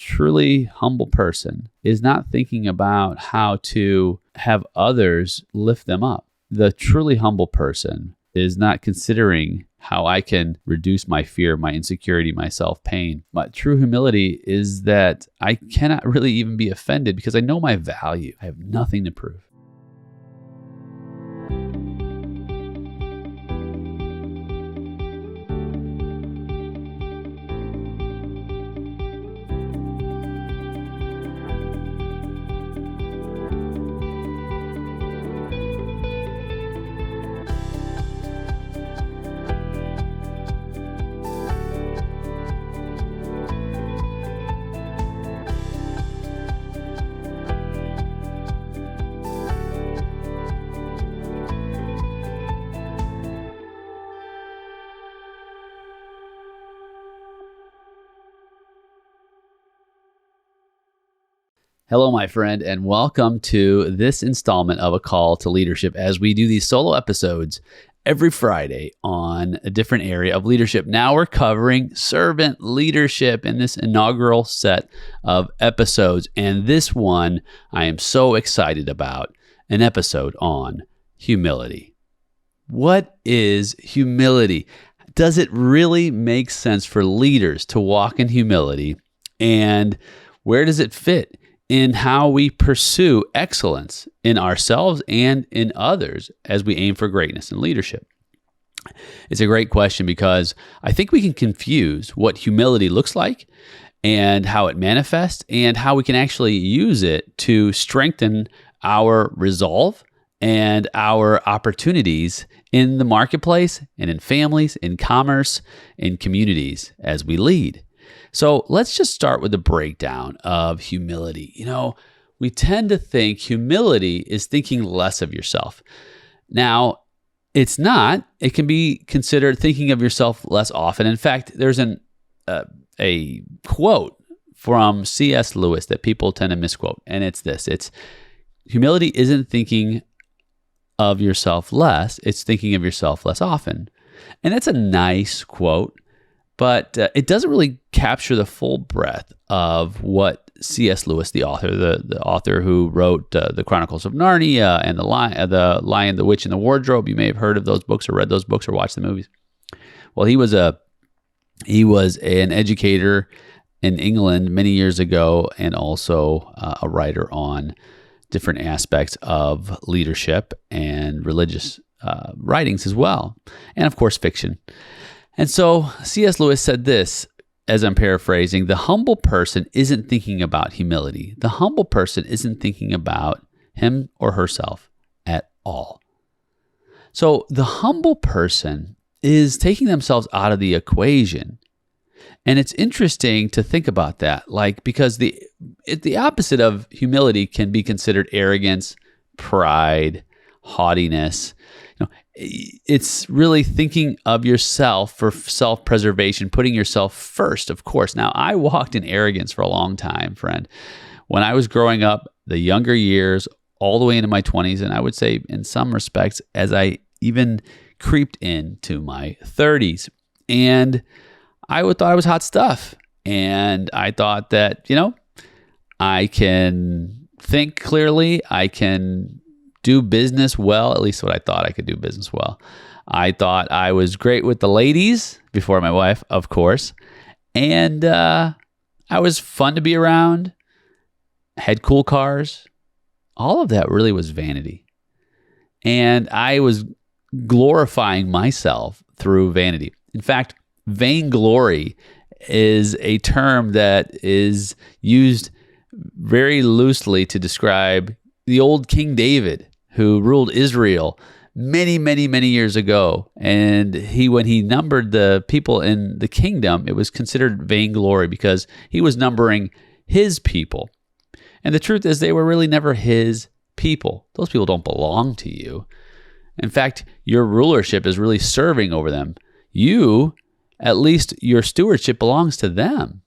truly humble person is not thinking about how to have others lift them up. The truly humble person is not considering how I can reduce my fear, my insecurity, my self-pain. But true humility is that I cannot really even be offended because I know my value. I have nothing to prove. Hello, my friend, and welcome to this installment of A Call to Leadership as we do these solo episodes every Friday on a different area of leadership. Now we're covering servant leadership in this inaugural set of episodes, and this one I am so excited about, an episode on humility. What is humility? Does it really make sense for leaders to walk in humility, and where does it fit in how we pursue excellence in ourselves and in others as we aim for greatness in leadership? It's a great question because I think we can confuse what humility looks like and how it manifests and how we can actually use it to strengthen our resolve and our opportunities in the marketplace and in families, in commerce, in communities as we lead. So let's just start with the breakdown of humility. You know, we tend to think humility is thinking less of yourself. Now, it's not. It can be considered thinking of yourself less often. In fact, there's a quote from C.S. Lewis that people tend to misquote, and it's this. It's humility isn't thinking of yourself less, it's thinking of yourself less often. And that's a nice quote. But it doesn't really capture the full breadth of what C.S. Lewis, the author, the author who wrote the Chronicles of Narnia and the Lion, the Witch, and the Wardrobe. You may have heard of those books or read those books or watched the movies. Well, he was an educator in England many years ago, and also a writer on different aspects of leadership and religious writings as well, and of course fiction. And so C.S. Lewis said this, as I'm paraphrasing: the humble person isn't thinking about humility. The humble person isn't thinking about him or herself at all. So the humble person is taking themselves out of the equation. And it's interesting to think about that, because the opposite of humility can be considered arrogance, pride, haughtiness. It's really thinking of yourself for self-preservation, putting yourself first, of course. Now, I walked in arrogance for a long time, friend. When I was growing up, the younger years, all the way into my 20s, and I would say in some respects, as I even creeped into my 30s. And I thought I was hot stuff. And I thought that, I can think clearly, I can do business well, at least what I thought I could do business well. I thought I was great with the ladies, before my wife, of course. And I was fun to be around, had cool cars. All of that really was vanity. And I was glorifying myself through vanity. In fact, vainglory is a term that is used very loosely to describe the old King David, who ruled Israel many, many, many years ago. And when he numbered the people in the kingdom, it was considered vainglory because he was numbering his people. And the truth is, they were really never his people. Those people don't belong to you. In fact, your rulership is really serving over them. You, at least your stewardship, belongs to them.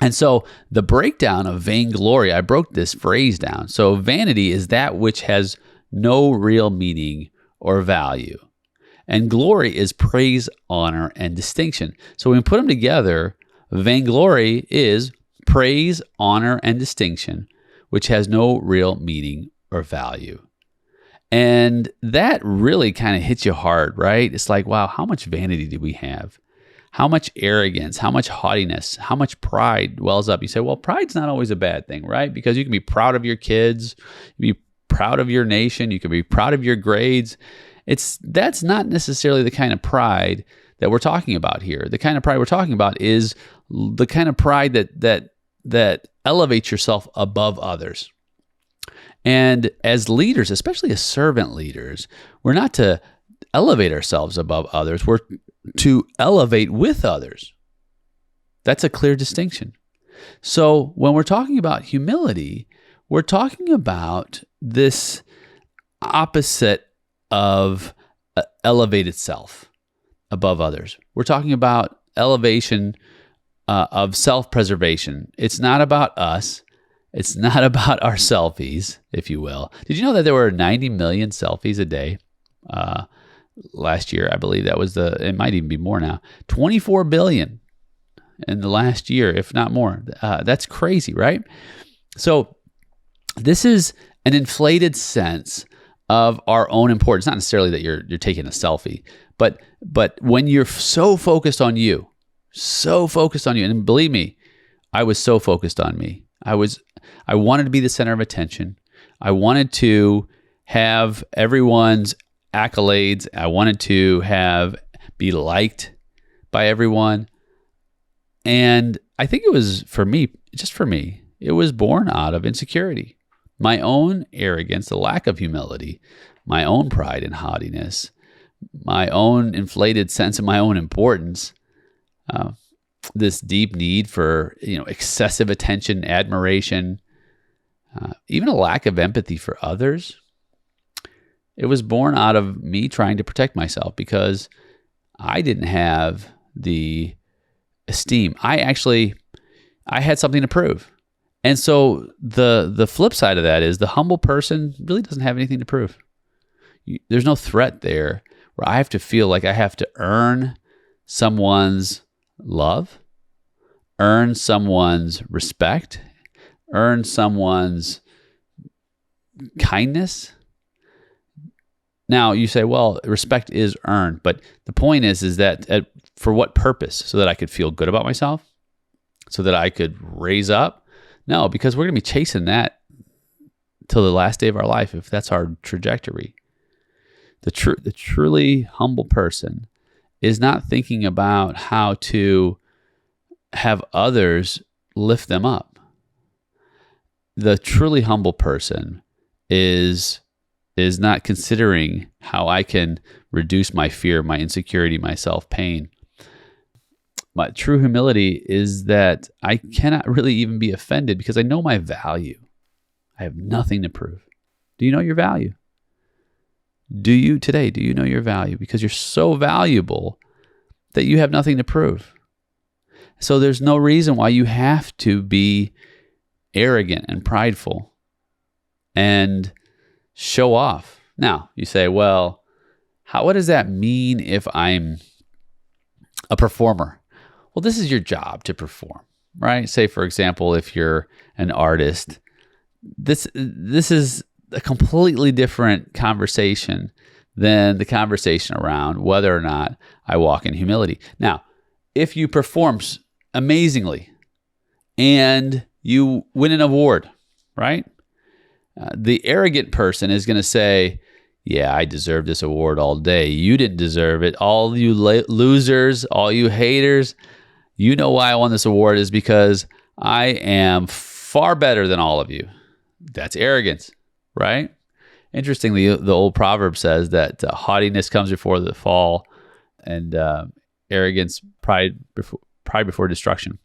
And so the breakdown of vainglory, I broke this phrase down. So vanity is that which has no real meaning or value. And glory is praise, honor, and distinction. So when we put them together, vainglory is praise, honor, and distinction, which has no real meaning or value. And that really kind of hits you hard, right? It's like, wow, how much vanity do we have? How much arrogance, how much haughtiness, how much pride wells up? You say, well, pride's not always a bad thing, right? Because you can be proud of your kids, you can be proud of your nation, you can be proud of your grades. That's not necessarily the kind of pride that we're talking about here. The kind of pride we're talking about is the kind of pride that elevates yourself above others. And as leaders, especially as servant leaders, we're not to elevate ourselves above others. We're to elevate with others. That's a clear distinction. So when we're talking about humility, we're talking about this opposite of elevated self above others. We're talking about elevation of self-preservation. It's not about us. It's not about our selfies, if you will. Did you know that there were 90 million selfies a day last year? I believe that was it might even be more now. 24 billion in the last year, if not more. That's crazy, right? So this is an inflated sense of our own importance. Not necessarily that you're taking a selfie, but when you're so focused on you, and believe me, I was so focused on me. I wanted to be the center of attention. I wanted to have everyone's accolades. I wanted to be liked by everyone. And I think it was for me, it was born out of insecurity. My own arrogance, the lack of humility, my own pride and haughtiness, my own inflated sense of my own importance, this deep need for excessive attention, admiration, even a lack of empathy for others. It was born out of me trying to protect myself because I didn't have the esteem. I had something to prove. And so the flip side of that is the humble person really doesn't have anything to prove. There's no threat there where I have to feel like I have to earn someone's love, earn someone's respect, earn someone's kindness. Now you say, well, respect is earned, but the point is that for what purpose? So that I could feel good about myself? So that I could raise up? No, because we're going to be chasing that till the last day of our life if that's our trajectory. The truly humble person is not thinking about how to have others lift them up. The truly humble person is not considering how I can reduce my fear, my insecurity, my self-pain. My true humility is that I cannot really even be offended because I know my value. I have nothing to prove. Do you know your value? Do you know your value? Because you're so valuable that you have nothing to prove. So there's no reason why you have to be arrogant and prideful and show off. Now, you say, well, what does that mean if I'm a performer? Well, this is your job to perform, right? Say, for example, if you're an artist, this is a completely different conversation than the conversation around whether or not I walk in humility. Now, if you perform amazingly and you win an award, right? The arrogant person is going to say, yeah, I deserve this award all day. You didn't deserve it. All you losers, all you haters, you know why I won this award is because I am far better than all of you. That's arrogance, right? Interestingly, the old proverb says that haughtiness comes before the fall and arrogance, pride before destruction.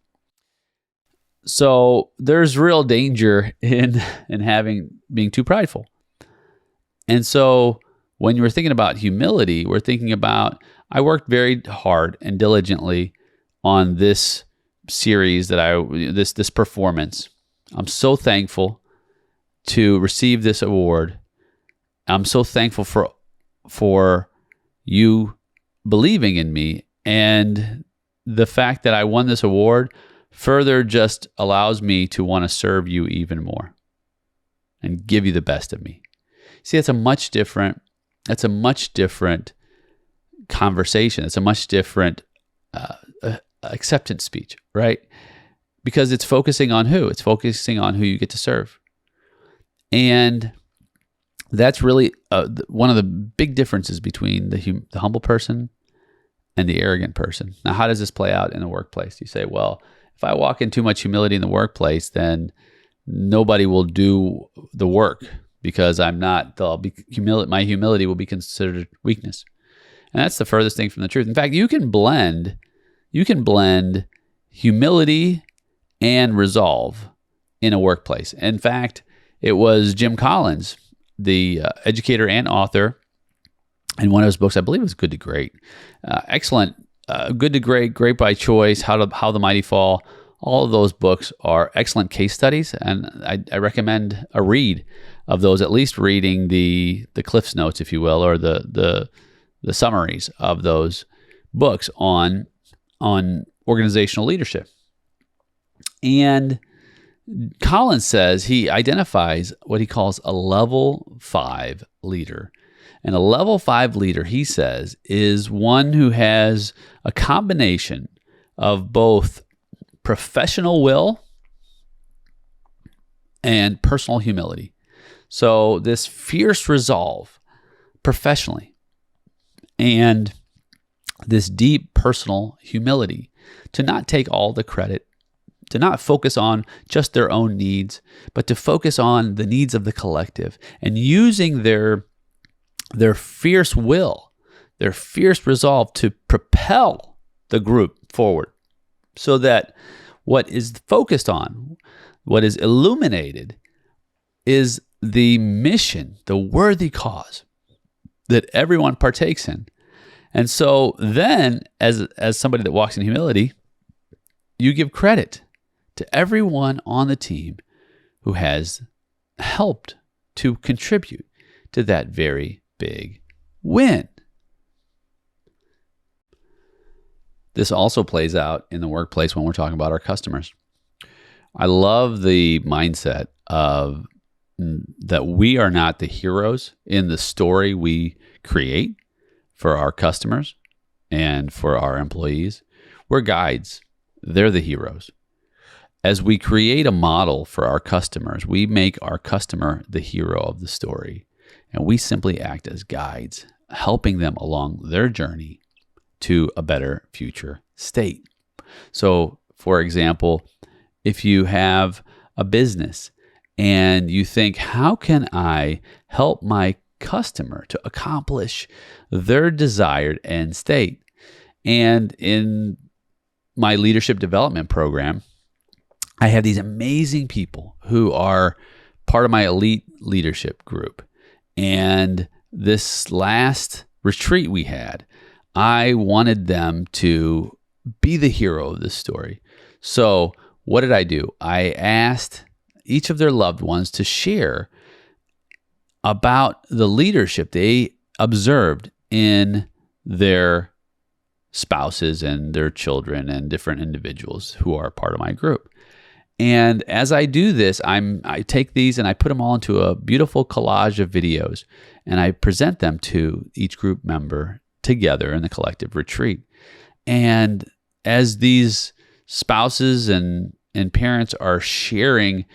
So there's real danger in being too prideful. And so when you're thinking about humility, we're thinking about, I worked very hard and diligently on this series this performance. I'm so thankful to receive this award. I'm so thankful for you believing in me and the fact that I won this award further just allows me to want to serve you even more and give you the best of me. See, that's a much different conversation. It's a much different acceptance speech, right? Because it's focusing on who? It's focusing on who you get to serve. And that's really one of the big differences between the humble person and the arrogant person. Now, how does this play out in the workplace? You say, well, if I walk in too much humility in the workplace, then nobody will do the work because I'm not. My humility will be considered weakness, and that's the furthest thing from the truth. In fact, you can blend humility and resolve in a workplace. In fact, it was Jim Collins, the educator and author, in one of his books, I believe it was Good to Great. Excellent. Good to Great, Great by Choice, How the Mighty Fall. All of those books are excellent case studies, and I recommend a read of those, at least reading the Cliff's Notes, if you will, or the summaries of those books on organizational leadership. And Collins says he identifies what he calls a level 5 leader. And a level 5 leader, he says, is one who has a combination of both professional will and personal humility. So this fierce resolve professionally and this deep personal humility to not take all the credit, to not focus on just their own needs, but to focus on the needs of the collective and using their fierce will, their fierce resolve to propel the group forward so that what is focused on, what is illuminated, is the mission, the worthy cause that everyone partakes in. And so then, as somebody that walks in humility, you give credit to everyone on the team who has helped to contribute to that very big win. This also plays out in the workplace when we're talking about our customers. I love the mindset of that we are not the heroes in the story we create for our customers and for our employees. We're guides. They're the heroes. As we create a model for our customers, we make our customer the hero of the story. And we simply act as guides, helping them along their journey to a better future state. So, for example, if you have a business and you think, how can I help my customer to accomplish their desired end state? And in my leadership development program, I have these amazing people who are part of my elite leadership group. And this last retreat we had, I wanted them to be the hero of this story. So what did I do? I asked each of their loved ones to share about the leadership they observed in their spouses and their children and different individuals who are part of my group. And as I do this, I take these and I put them all into a beautiful collage of videos, and I present them to each group member together in the collective retreat. And as these spouses and parents are sharing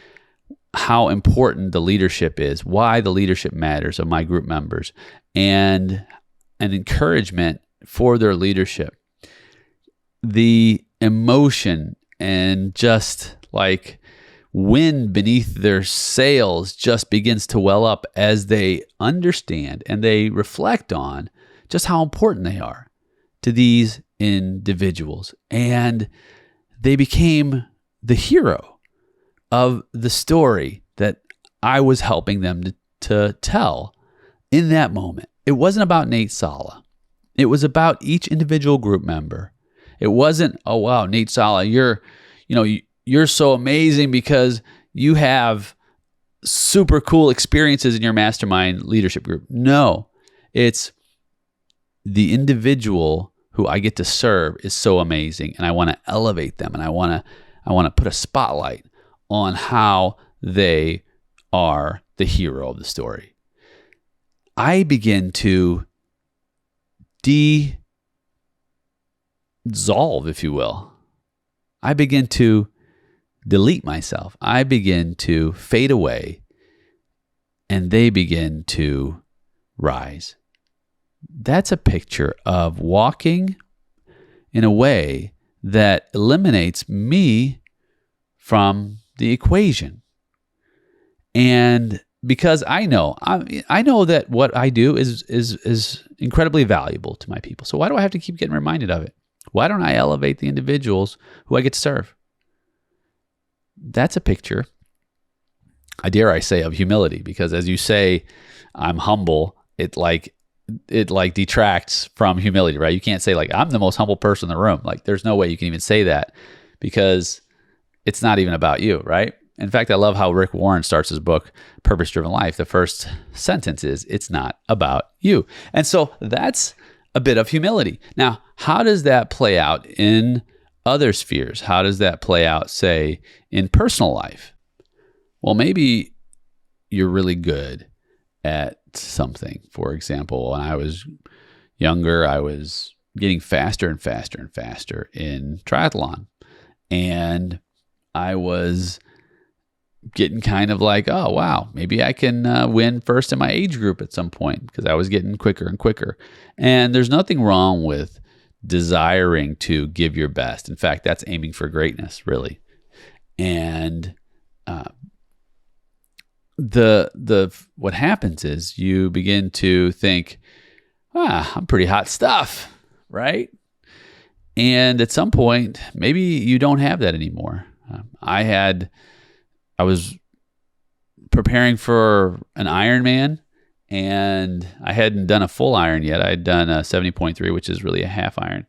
how important the leadership is, why the leadership matters of my group members, and an encouragement for their leadership, the emotion and just like wind beneath their sails just begins to well up as they understand and they reflect on just how important they are to these individuals. And they became the hero of the story that I was helping them to tell in that moment. It wasn't about Nate Sala. It was about each individual group member. It wasn't, oh wow, Nate Sala, you're so amazing because you have super cool experiences in your mastermind leadership group. No, it's the individual who I get to serve is so amazing, and I want to elevate them, and I want I want to put a spotlight on how they are the hero of the story. I begin to dissolve, if you will. I begin to delete myself. I begin to fade away, and they begin to rise. That's a picture of walking in a way that eliminates me from the equation. And because I know that what I do is incredibly valuable to my people. So why do I have to keep getting reminded of it? Why don't I elevate the individuals who I get to serve? That's a picture, I dare say, of humility, because as you say, I'm humble, it detracts from humility, right? You can't say like, I'm the most humble person in the room. Like, there's no way you can even say that, because it's not even about you, right? In fact, I love how Rick Warren starts his book, Purpose Driven Life. The first sentence is, it's not about you. And so that's a bit of humility. Now, how does that play out in other spheres? How does that play out, say, in personal life? Well, maybe you're really good at something. For example, when I was younger, I was getting faster and faster and faster in triathlon. And I was getting kind of like, oh, wow, maybe I can win first in my age group at some point, because I was getting quicker and quicker. And there's nothing wrong with desiring to give your best. In fact, that's aiming for greatness, really. And what happens is you begin to think, I'm pretty hot stuff, right? And at some point, maybe you don't have that anymore. I was preparing for an Ironman, and I hadn't done a full iron yet. I had done a 70.3, which is really a half iron.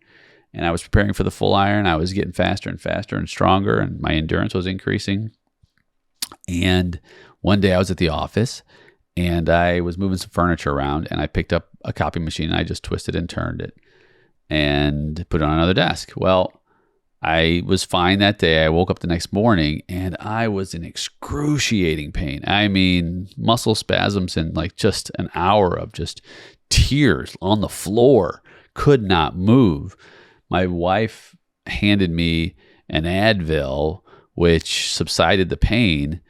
And I was preparing for the full iron. I was getting faster and faster and stronger, and my endurance was increasing. And one day I was at the office, and I was moving some furniture around, and I picked up a copy machine, and I just twisted and turned it and put it on another desk. Well, I was fine that day. I woke up the next morning, and I was in excruciating pain. I mean, muscle spasms and like just an hour of just tears on the floor, could not move. My wife handed me an Advil, which subsided the pain.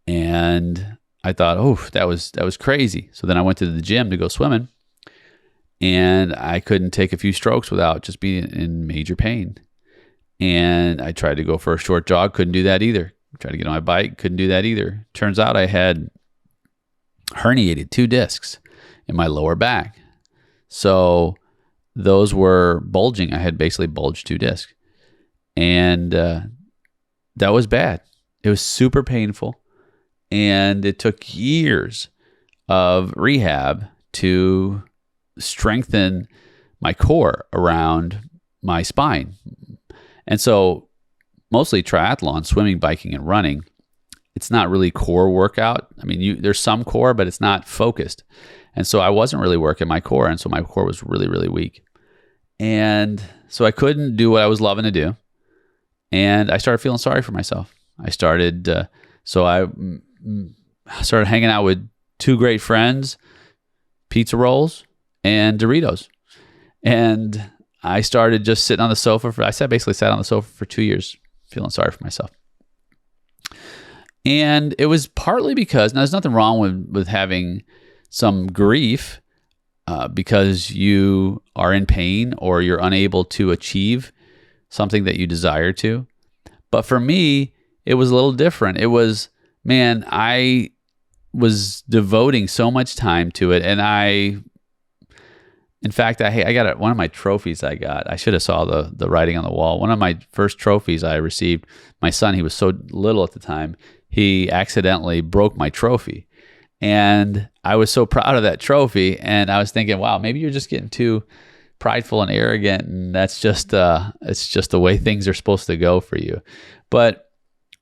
And I thought, oh, that was crazy. So then I went to the gym to go swimming, and I couldn't take a few strokes without just being in major pain. And I tried to go for a short jog, couldn't do that either. Tried to get on my bike, couldn't do that either. Turns out I had herniated 2 discs in my lower back. So those were bulging. I had basically bulged 2 discs. And that was bad. It was super painful. And it took years of rehab to strengthen my core around my spine. And so mostly triathlon, swimming, biking, and running, it's not really core workout. I mean, there's some core, but it's not focused. And so I wasn't really working my core. And so my core was really, really weak. And so I couldn't do what I was loving to do. And I started feeling sorry for myself. I started hanging out with 2 great friends, pizza rolls and Doritos. And I started just sitting on the sofa basically sat on the sofa for 2 years, feeling sorry for myself. And it was partly because, now there's nothing wrong with having some grief because you are in pain or you're unable to achieve something that you desire to. But for me, it was a little different. It was, man, I was devoting so much time to it. And in fact, I got one of my trophies I got. I should have saw the writing on the wall. One of my first trophies I received, my son, he was so little at the time, he accidentally broke my trophy. And I was so proud of that trophy. And I was thinking, wow, maybe you're just getting too prideful and arrogant. And that's just, it's just the way things are supposed to go for you. But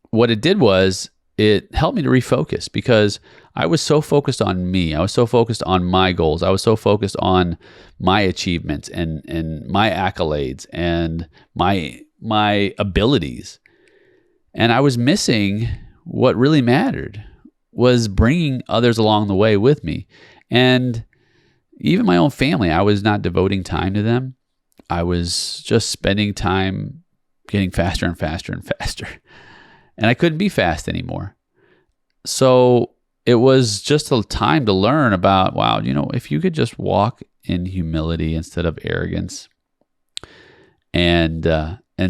what it did was it helped me to refocus, because I was so focused on me. I was so focused on my goals. I was so focused on my achievements and my accolades and my abilities And I was missing what really mattered, was bringing others along the way with me. And even my own family, I was not devoting time to them. I was just spending time getting faster and faster and faster. And I couldn't be fast anymore. So it was just a time to learn about, wow, if you could just walk in humility instead of arrogance and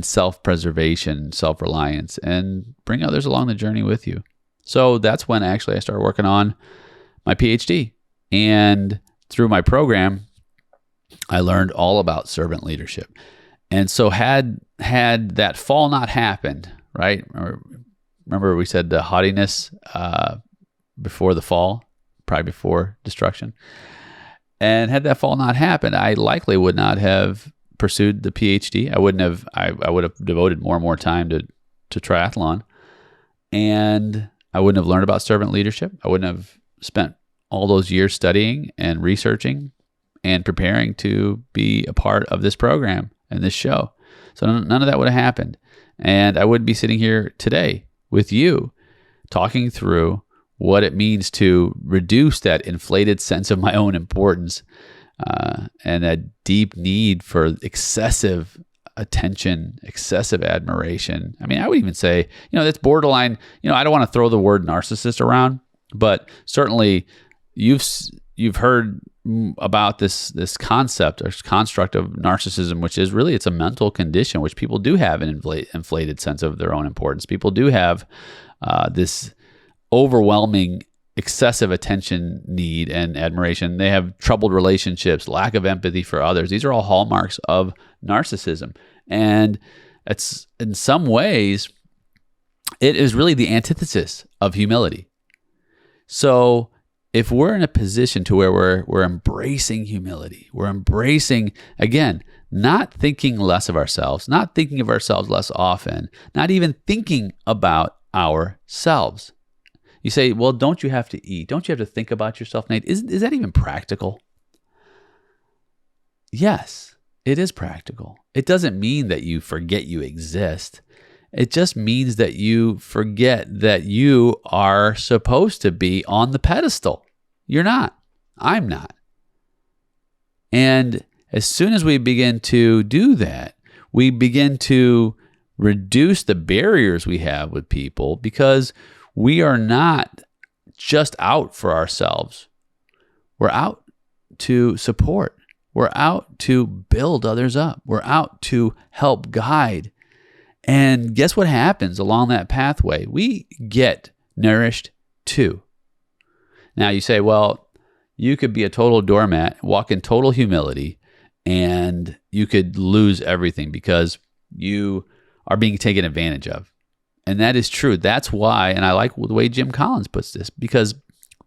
self-preservation, self-reliance, and bring others along the journey with you. So that's when actually I started working on my PhD. And through my program, I learned all about servant leadership. And so had that fall not happened, right? Remember we said the haughtiness before the fall, probably before destruction. And had that fall not happened, I likely would not have pursued the PhD. I would have devoted more and more time to triathlon. And I wouldn't have learned about servant leadership. I wouldn't have spent all those years studying and researching and preparing to be a part of this program and this show. So none of that would have happened. And I wouldn't be sitting here today with you talking through what it means to reduce that inflated sense of my own importance and that deep need for excessive attention, excessive admiration. I mean, I would even say, that's borderline, I don't want to throw the word narcissist around, but certainly you've heard about this concept or construct of narcissism, which is really, it's a mental condition, which people do have an inflated sense of their own importance. People do have this overwhelming excessive attention need and admiration. They have troubled relationships, lack of empathy for others. These are all hallmarks of narcissism. And it's, in some ways, it is really the antithesis of humility. So if we're in a position to where we're embracing humility, we're embracing, again, not thinking less of ourselves, not thinking of ourselves less often, not even thinking about ourselves. You say, well, don't you have to eat? Don't you have to think about yourself, Nate? Is that even practical? Yes, it is practical. It doesn't mean that you forget you exist. It just means that you forget that you are supposed to be on the pedestal. You're not. I'm not. And as soon as we begin to do that, we begin to reduce the barriers we have with people, because we are not just out for ourselves. We're out to support. We're out to build others up. We're out to help guide. And guess what happens along that pathway? We get nourished too. Now you say, well, you could be a total doormat, walk in total humility, and you could lose everything because you are being taken advantage of. And that is true. That's why, and I like the way Jim Collins puts this, because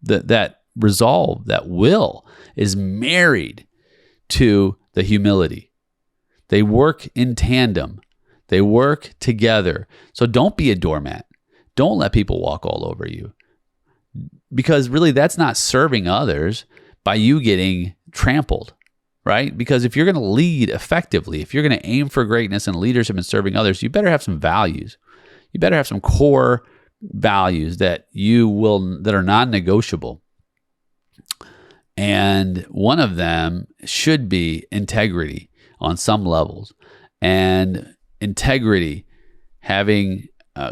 that resolve, that will, is married to the humility. They work in tandem. They work together. So don't be a doormat. Don't let people walk all over you. Because really, that's not serving others by you getting trampled, right? Because if you're going to lead effectively, if you're going to aim for greatness and leadership and serving others, you better have some values. You better have some core values that are non-negotiable. And one of them should be integrity on some levels. And integrity, having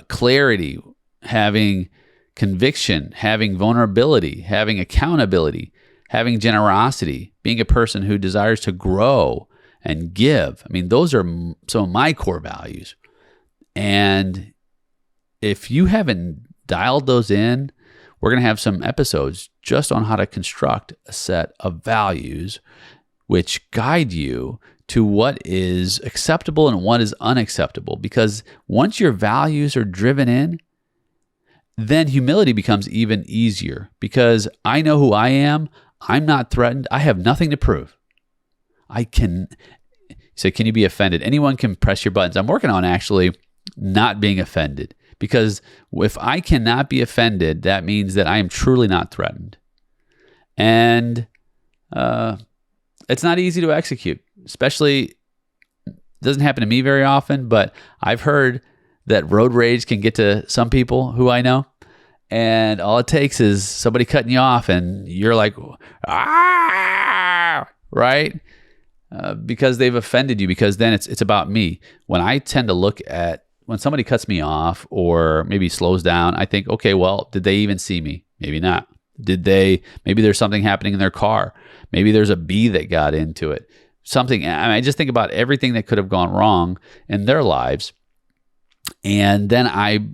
clarity, having conviction, having vulnerability, having accountability, having generosity, being a person who desires to grow and give. I mean, those are some of my core values. And if you haven't dialed those in, we're going to have some episodes just on how to construct a set of values which guide you to what is acceptable and what is unacceptable. Because once your values are driven in, then humility becomes even easier, because I know who I am. I'm not threatened. I have nothing to prove. Can you be offended? Anyone can press your buttons. I'm working on actually not being offended, because if I cannot be offended, that means that I am truly not threatened. And it's not easy to execute, especially, it doesn't happen to me very often, but I've heard that road rage can get to some people who I know. And all it takes is somebody cutting you off and you're like, ah, right? Because they've offended you, because then it's about me. When I tend to look at when somebody cuts me off or maybe slows down, I think, okay, well, did they even see me? Maybe not. Maybe there's something happening in their car. Maybe there's a bee that got into it. Something. I just think about everything that could have gone wrong in their lives. And then I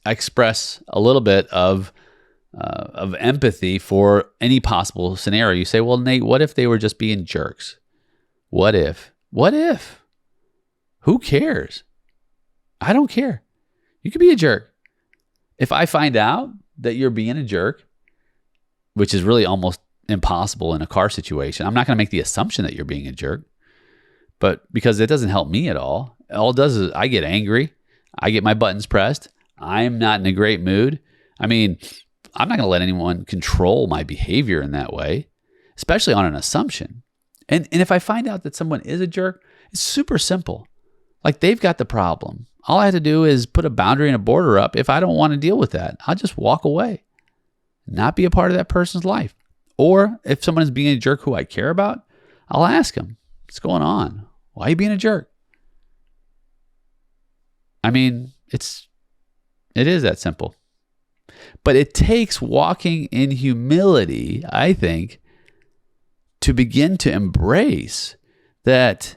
express a little bit of empathy for any possible scenario. You say, well, Nate, what if they were just being jerks? What if? Who cares? I don't care. You could be a jerk. If I find out that you're being a jerk, which is really almost impossible in a car situation, I'm not going to make the assumption that you're being a jerk, but because it doesn't help me at all. All it does is I get angry. I get my buttons pressed. I'm not in a great mood. I mean, I'm not going to let anyone control my behavior in that way, especially on an assumption. And if I find out that someone is a jerk, it's super simple. Like, they've got the problem. All I have to do is put a boundary and a border up. If I don't want to deal with that, I'll just walk away, not be a part of that person's life. Or if someone is being a jerk who I care about, I'll ask them, what's going on? Why are you being a jerk? I mean, it is that simple. But it takes walking in humility, I think, to begin to embrace that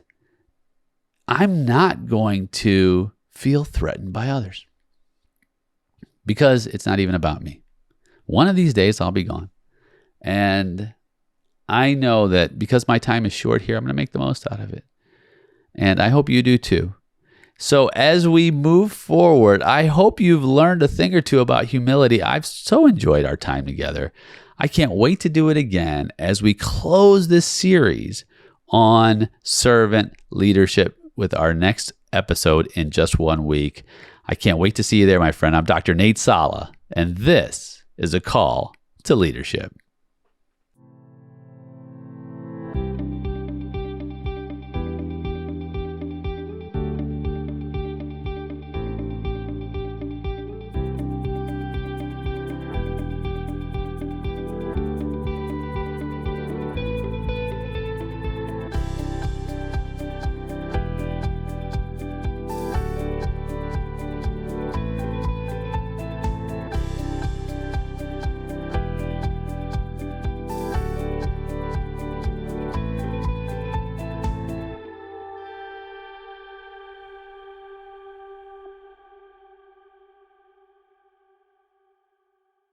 I'm not going to feel threatened by others, because it's not even about me. One of these days I'll be gone. And I know that because my time is short here, I'm going to make the most out of it. And I hope you do too. So as we move forward, I hope you've learned a thing or two about humility. I've so enjoyed our time together. I can't wait to do it again as we close this series on servant leadership with our next episode in just 1 week. I can't wait to see you there, my friend. I'm Dr. Nate Sala, and this is A Call to Leadership.